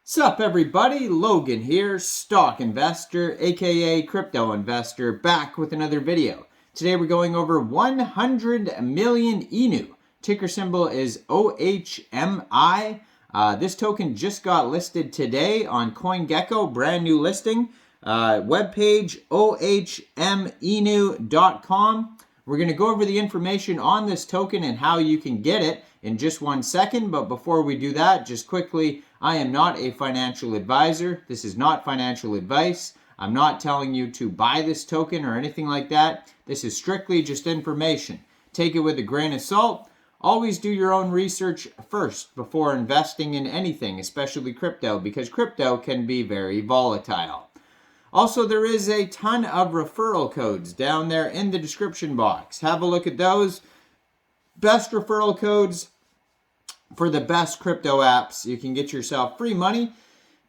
Sup everybody, Logan here, stock investor, aka crypto investor, back with another video. Today we're going over 100 million Inu. Ticker symbol is OHMI. This token just got listed today on CoinGecko, brand new listing. Webpage ohminu.com. We're going to go over the information on this token and how you can get it in just 1 second. But before we do that, just quickly, I am not a financial advisor. This is not financial advice. I'm not telling you to buy this token or anything like that. This is strictly just information. Take it with a grain of salt. Always do your own research first before investing in anything, especially crypto, because crypto can be very volatile. Also, there is a ton of referral codes down there in the description box. Have a look at those. Best referral codes for the best crypto apps. You can get yourself free money,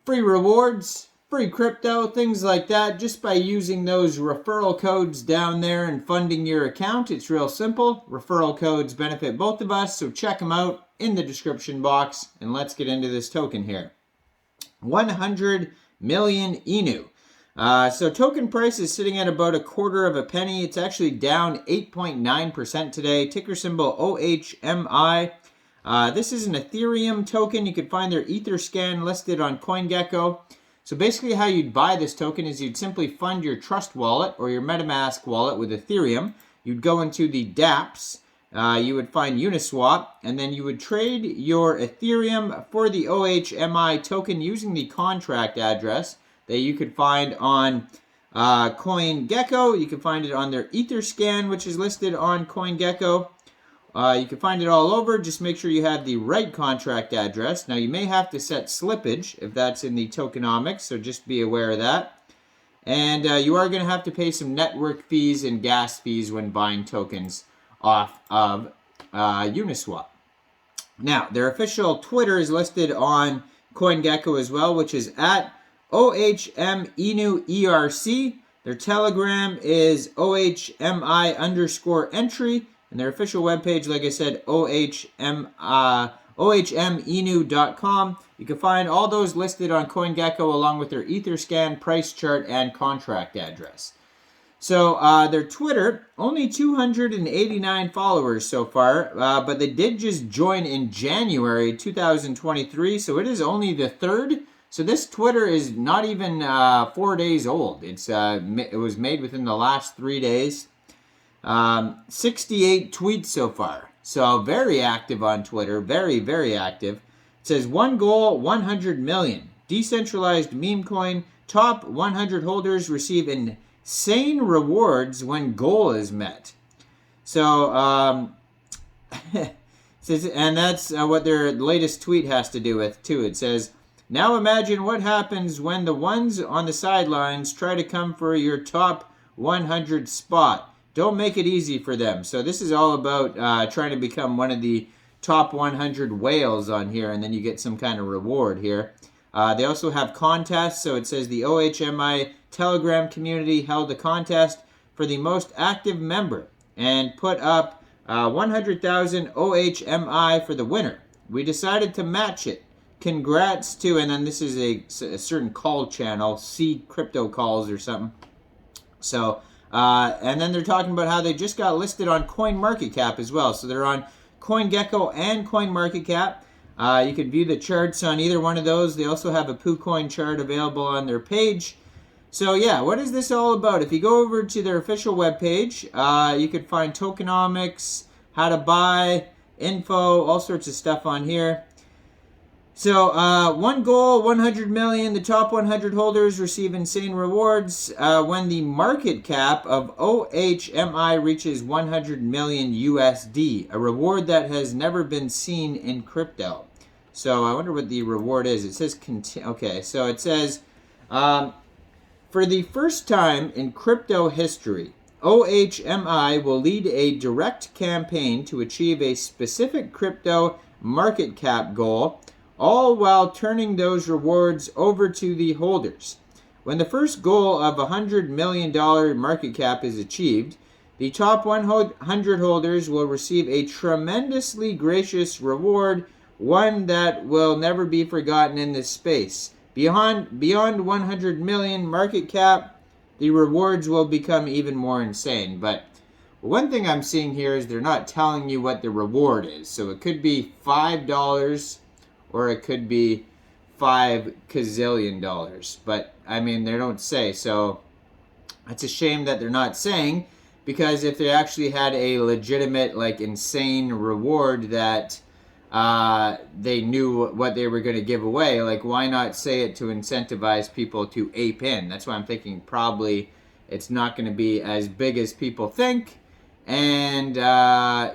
free rewards, free crypto, things like that, just by using those referral codes down there and funding your account. It's real simple. Referral codes benefit both of us, so check them out in the description box. And let's get into this token here. 100 million Inu. So token price is sitting at about a quarter of a penny. It's actually down 8.9% today. Ticker symbol OHMI. This is an Ethereum token. You can find their Etherscan listed on CoinGecko. So basically how you'd buy this token is you'd simply fund your Trust wallet or your MetaMask wallet with Ethereum. You'd go into the dApps. You would find Uniswap, and then you would trade your Ethereum for the OHMI token using the contract address that you could find on CoinGecko. You can find it on their Etherscan, which is listed on CoinGecko. You can find it all over. Just make sure you have the right contract address. Now, you may have to set slippage if that's in the tokenomics, so just be aware of that. And you are going to have to pay some network fees and gas fees when buying tokens off of Uniswap. Now, their official Twitter is listed on CoinGecko as well, which is at OHMINUERC. Their Telegram is OHMI_entry. And their official webpage, like I said, ohminu.com. You can find all those listed on CoinGecko along with their Etherscan, price chart, and contract address. So their Twitter, only 289 followers so far, but they did just join in January 2023, so it is only the third. So this Twitter is not even 4 days old. It was made within the last 3 days. 68 tweets so far. So very active on Twitter. Very, very active. It says, one goal, 100 million. Decentralized meme coin. Top 100 holders receive insane rewards when goal is met. So, and that's what their latest tweet has to do with, too. It says, now imagine what happens when the ones on the sidelines try to come for your top 100 spot. Don't make it easy for them. So this is all about trying to become one of the top 100 whales on here, and then you get some kind of reward here. They also have contests. So it says the OHMI Telegram community held a contest for the most active member and put up 100,000 OHMI for the winner. We decided to match it. Congrats to, and then this is a certain call channel, C crypto calls or something. So, and then they're talking about how they just got listed on CoinMarketCap as well. So they're on CoinGecko and CoinMarketCap. You can view the charts on either one of those. They also have a PooCoin chart available on their page. So yeah, what is this all about? If you go over to their official webpage, you can find tokenomics, how to buy, info, all sorts of stuff on here. So, one goal, 100 million. The top 100 holders receive insane rewards when the market cap of OHMI reaches 100 million USD, a reward that has never been seen in crypto. So, I wonder what the reward is. It says, okay, so it says, for the first time in crypto history, OHMI will lead a direct campaign to achieve a specific crypto market cap goal, all while turning those rewards over to the holders. When the first goal of $100 million market cap is achieved, the top 100 holders will receive a tremendously gracious reward one that will never be forgotten in this space. Beyond 100 million market cap, the rewards will become even more insane. But one thing I'm seeing here is they're not telling you what the reward is. So it could be $5 or it could be $5 gazillion. But I mean, they don't say. So it's a shame that they're not saying, because if they actually had a legitimate, like, insane reward that they knew what they were going to give away, like, why not say it to incentivize people to ape in? That's why I'm thinking probably it's not going to be as big as people think. And,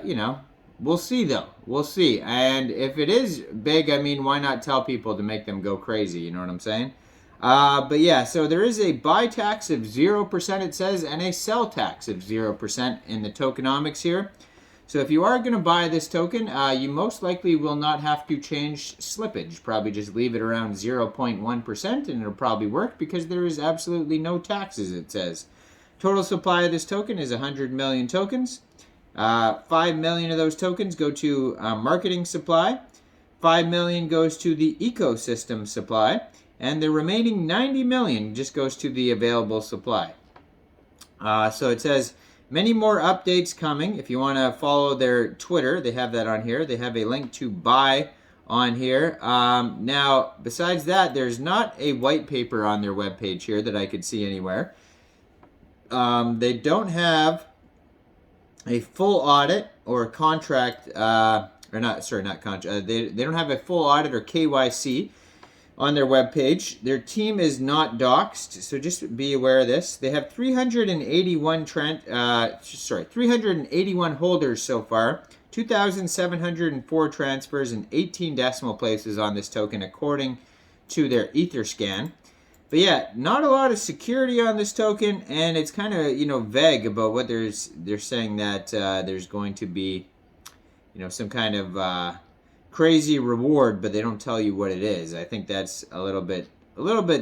you know, we'll see, though. We'll see. And if it is big, I mean, why not tell people to make them go crazy? You know what I'm saying? But yeah, so there is a buy tax of 0%, it says, and a sell tax of 0% in the tokenomics here. So if you are going to buy this token, you most likely will not have to change slippage. Probably just leave it around 0.1% and it'll probably work, because there is absolutely no taxes, it says. Total supply of this token is 100 million tokens. 5 million of those tokens go to marketing supply. 5 million goes to the ecosystem supply. And the remaining 90 million just goes to the available supply. So it says many more updates coming. If you want to follow their Twitter, they have that on here. They have a link to buy on here. Now, besides that, there's not a white paper on their webpage here that I could see anywhere. They don't have a full audit or contract, not contract. They don't have a full audit or KYC on their webpage. Their team is not doxed, so just be aware of this. They have 381 holders so far, 2,704 transfers, and 18 decimal places on this token, according to their Etherscan. But yeah, not a lot of security on this token, and it's kind of, you know, vague about what they're saying, that there's going to be, you know, some kind of crazy reward, but they don't tell you what it is. I think that's a little bit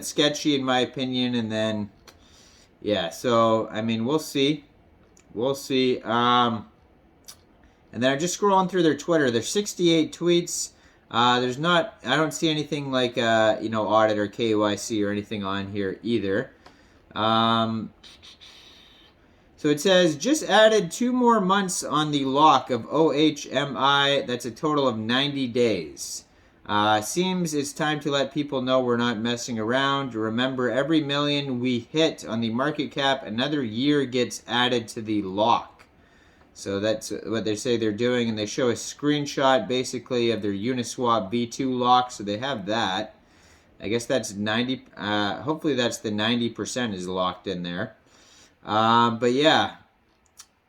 sketchy in my opinion. And then yeah, so I mean, we'll see. And then I'm just scrolling through their Twitter. There's 68 tweets. I don't see anything like you know, audit or KYC or anything on here either. So it says, just added 2 more months on the lock of OHMI. That's a total of 90 days. Seems it's time to let people know we're not messing around. Remember, every million we hit on the market cap, another year gets added to the lock. So that's what they say they're doing, and they show a screenshot basically of their Uniswap V2 lock, so they have that. I guess that's 90, hopefully that's the 90% is locked in there. But yeah,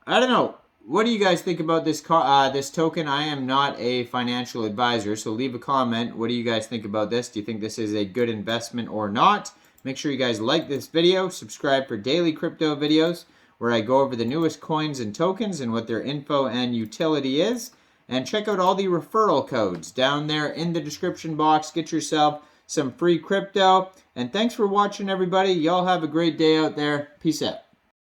I don't know. What do you guys think about this this token? I am not a financial advisor, so leave a comment. What do you guys think about this? Do you think this is a good investment or not? Make sure you guys like this video, subscribe for daily crypto videos where I go over the newest coins and tokens and what their info and utility is. And check out all the referral codes down there in the description box. Get yourself some free crypto. And thanks for watching, everybody. Y'all have a great day out there. Peace out.